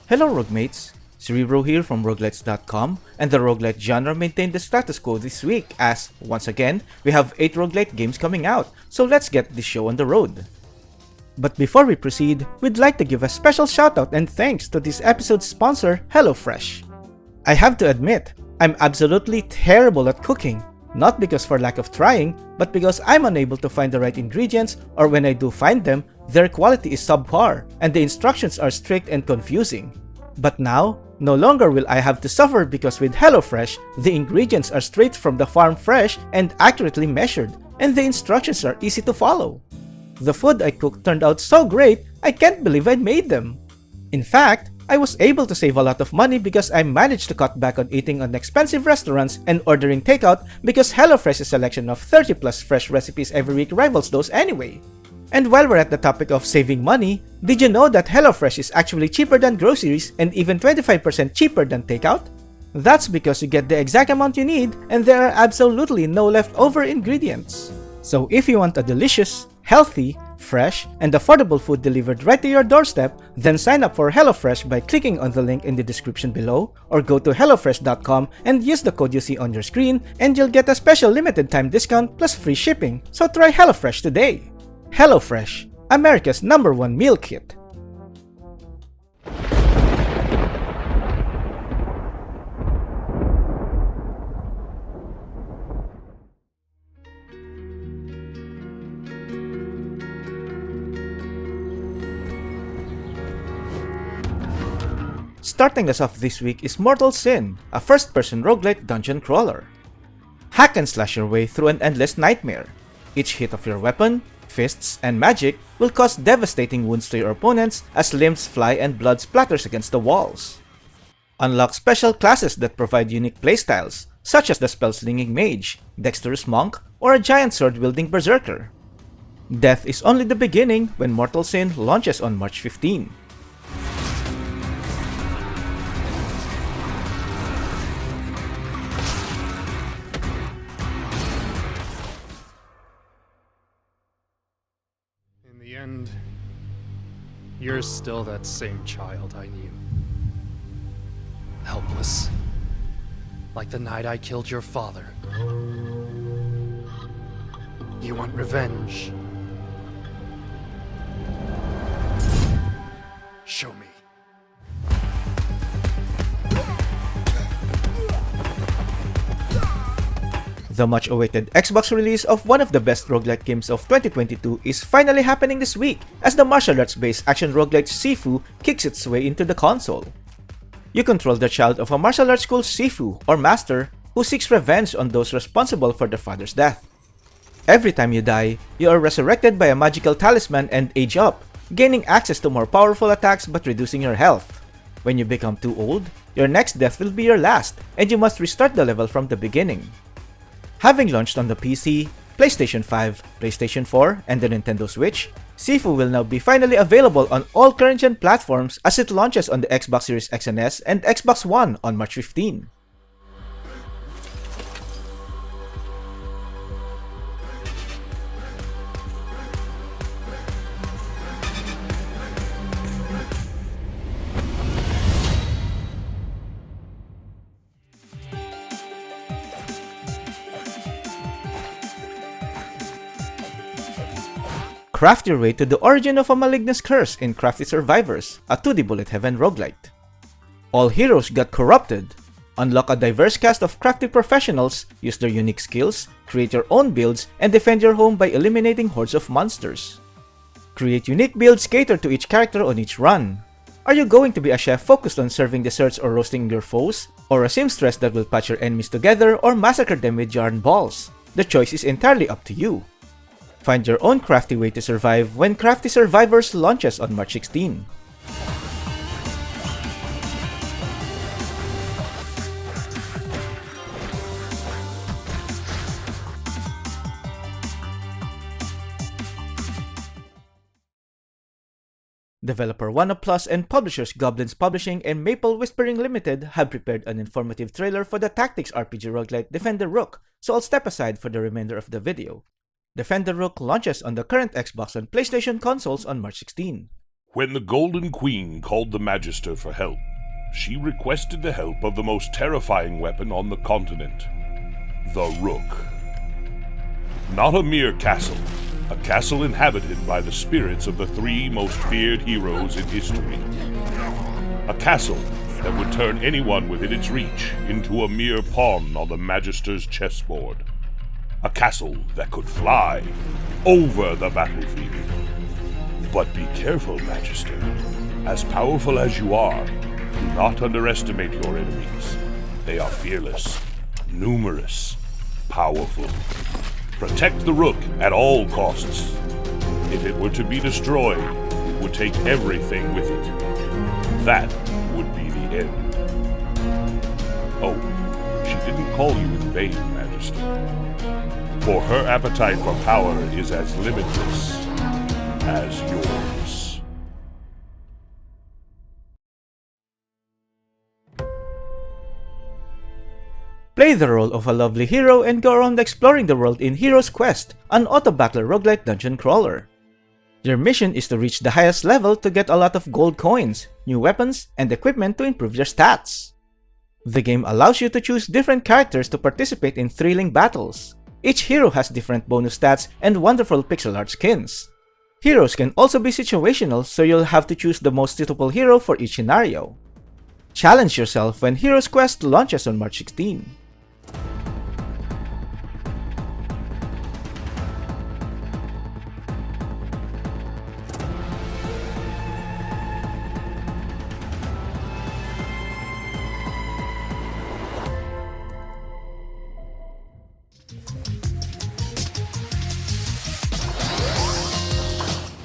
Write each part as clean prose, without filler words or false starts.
Hello Roguemates, Cerebro here from roguelitesdotcom, and the roguelite genre maintained the status quo this week as, once again, we have 8 roguelite games coming out, so let's get this show on the road. But before we proceed, we'd like to give a special shoutout and thanks to this episode's sponsor, HelloFresh. I have to admit, I'm absolutely terrible at cooking, not because for lack of trying, but because I'm unable to find the right ingredients, or when I do find them, their quality is subpar, and the instructions are strict and confusing. But now, no longer will I have to suffer because with HelloFresh, the ingredients are straight from the farm fresh and accurately measured, and the instructions are easy to follow. The food I cooked turned out so great, I can't believe I made them. In fact, I was able to save a lot of money because I managed to cut back on eating at expensive restaurants and ordering takeout because HelloFresh's selection of 30 plus fresh recipes every week rivals those anyway. And while we're at the topic of saving money, did you know that HelloFresh is actually cheaper than groceries and even 25% cheaper than takeout? That's because you get the exact amount you need and there are absolutely no leftover ingredients. So if you want a delicious, healthy, fresh, and affordable food delivered right to your doorstep, then sign up for HelloFresh by clicking on the link in the description below, or go to HelloFresh.com and use the code you see on your screen, and you'll get a special limited time discount plus free shipping. So try HelloFresh today. HelloFresh, America's #1 meal kit. Starting us off this week is Mortal Sin, a first-person roguelite dungeon crawler. Hack and slash your way through an endless nightmare. Each hit of your weapon, fists, and magic will cause devastating wounds to your opponents as limbs fly and blood splatters against the walls. Unlock special classes that provide unique playstyles, such as the spell-slinging mage, dexterous monk, or a giant sword-wielding berserker. Death is only the beginning when Mortal Sin launches on March 15. In the end, you're still that same child I knew. Helpless. Like the night I killed your father. You want revenge? Show me. The much-awaited Xbox release of one of the best roguelite games of 2022 is finally happening this week as the martial arts-based action roguelite Sifu kicks its way into the console. You control the child of a martial arts school Sifu, or master, who seeks revenge on those responsible for their father's death. Every time you die, you are resurrected by a magical talisman and age up, gaining access to more powerful attacks but reducing your health. When you become too old, your next death will be your last, and you must restart the level from the beginning. Having launched on the PC, PlayStation 5, PlayStation 4, and the Nintendo Switch, Sifu will now be finally available on all current-gen platforms as it launches on the Xbox Series X and S and Xbox One on March 15. Craft your way to the origin of a malignous curse in Crafty Survivors, a 2D bullet heaven roguelite. All heroes got corrupted. Unlock a diverse cast of crafty professionals, use their unique skills, create your own builds, and defend your home by eliminating hordes of monsters. Create unique builds catered to each character on each run. Are you going to be a chef focused on serving desserts or roasting your foes? Or a seamstress that will patch your enemies together or massacre them with yarn balls? The choice is entirely up to you. Find your own crafty way to survive when Crafty Survivors launches on March 16. Developer OneUp and publishers Goblins Publishing and Maple Whispering Limited have prepared an informative trailer for the tactics RPG roguelite Defender Rook, so I'll step aside for the remainder of the video. Defender Rook launches on the current Xbox and PlayStation consoles on March 16. When the Golden Queen called the Magister for help, she requested the help of the most terrifying weapon on the continent, the Rook. Not a mere castle, a castle inhabited by the spirits of the three most feared heroes in history. A castle that would turn anyone within its reach into a mere pawn on the Magister's chessboard. A castle that could fly over the battlefield. But be careful, Magister. As powerful as you are, do not underestimate your enemies. They are fearless, numerous, powerful. Protect the Rook at all costs. If it were to be destroyed, it would take everything with it. That would be the end. Oh, she didn't call you in vain, Magister. For her appetite for power is as limitless as yours. Play the role of a lovely hero and go around exploring the world in Hero's Quest, an auto-battle roguelite dungeon crawler. Your mission is to reach the highest level to get a lot of gold coins, new weapons, and equipment to improve your stats. The game allows you to choose different characters to participate in thrilling battles. Each hero has different bonus stats and wonderful pixel art skins. Heroes can also be situational, so you'll have to choose the most suitable hero for each scenario. Challenge yourself when Hero's Quest launches on March 16.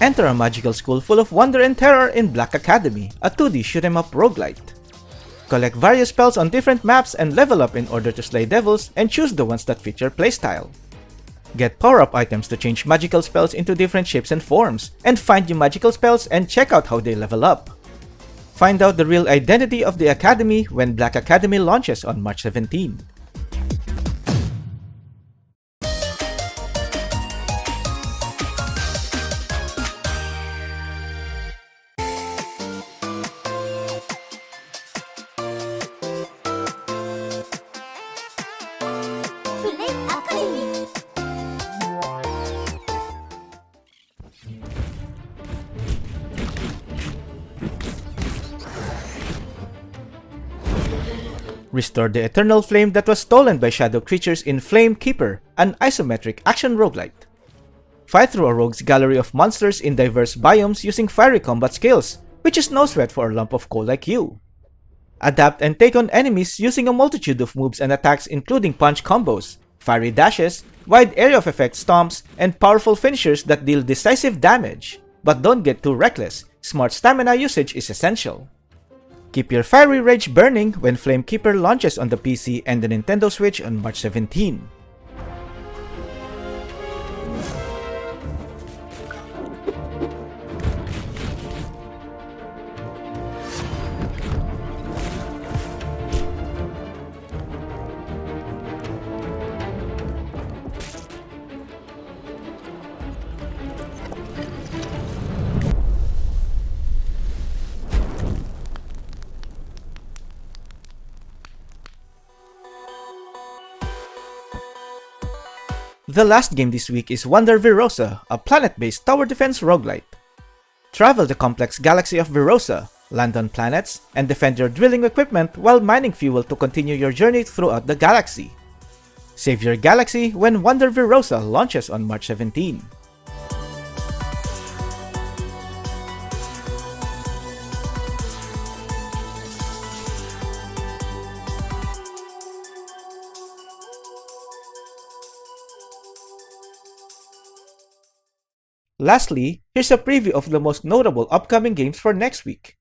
Enter a magical school full of wonder and terror in Black Academy, a 2D shoot-'em-up roguelite. Collect various spells on different maps and level up in order to slay devils and choose the ones that fit your playstyle. Get power-up items to change magical spells into different shapes and forms, and find new magical spells and check out how they level up. Find out the real identity of the Academy when Black Academy launches on March 17. Restore the eternal flame that was stolen by shadow creatures in Flame Keeper, an isometric action roguelite. Fight through a rogue's gallery of monsters in diverse biomes using fiery combat skills, which is no sweat for a lump of coal like you. Adapt and take on enemies using a multitude of moves and attacks including punch combos, fiery dashes, wide area of effect stomps, and powerful finishers that deal decisive damage. But don't get too reckless, smart stamina usage is essential. Keep your fiery rage burning when Flame Keeper launches on the PC and the Nintendo Switch on March 17. The last game this week is Wonder Vyrosa, a planet-based tower defense roguelite. Travel the complex galaxy of Vyrosa, land on planets, and defend your drilling equipment while mining fuel to continue your journey throughout the galaxy. Save your galaxy when Wonder Vyrosa launches on March 17. Lastly, here's a preview of the most notable upcoming games for next week.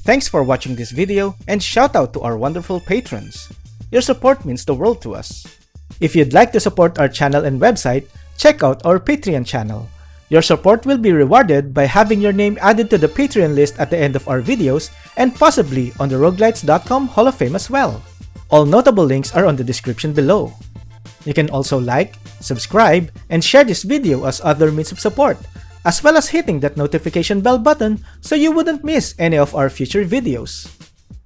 Thanks for watching this video, and shout out to our wonderful patrons. Your support means the world to us. If you'd like to support our channel and website, check out our Patreon channel. Your support will be rewarded by having your name added to the Patreon list at the end of our videos and possibly on the roguelitesdotcom Hall of Fame as well. All notable links are on the description below. You can also like, subscribe, and share this video as other means of support, as well as hitting that notification bell button so you wouldn't miss any of our future videos.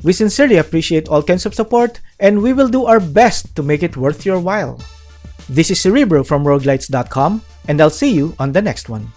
We sincerely appreciate all kinds of support, and we will do our best to make it worth your while. This is Cerebro from roguelitesdotcom, and I'll see you on the next one.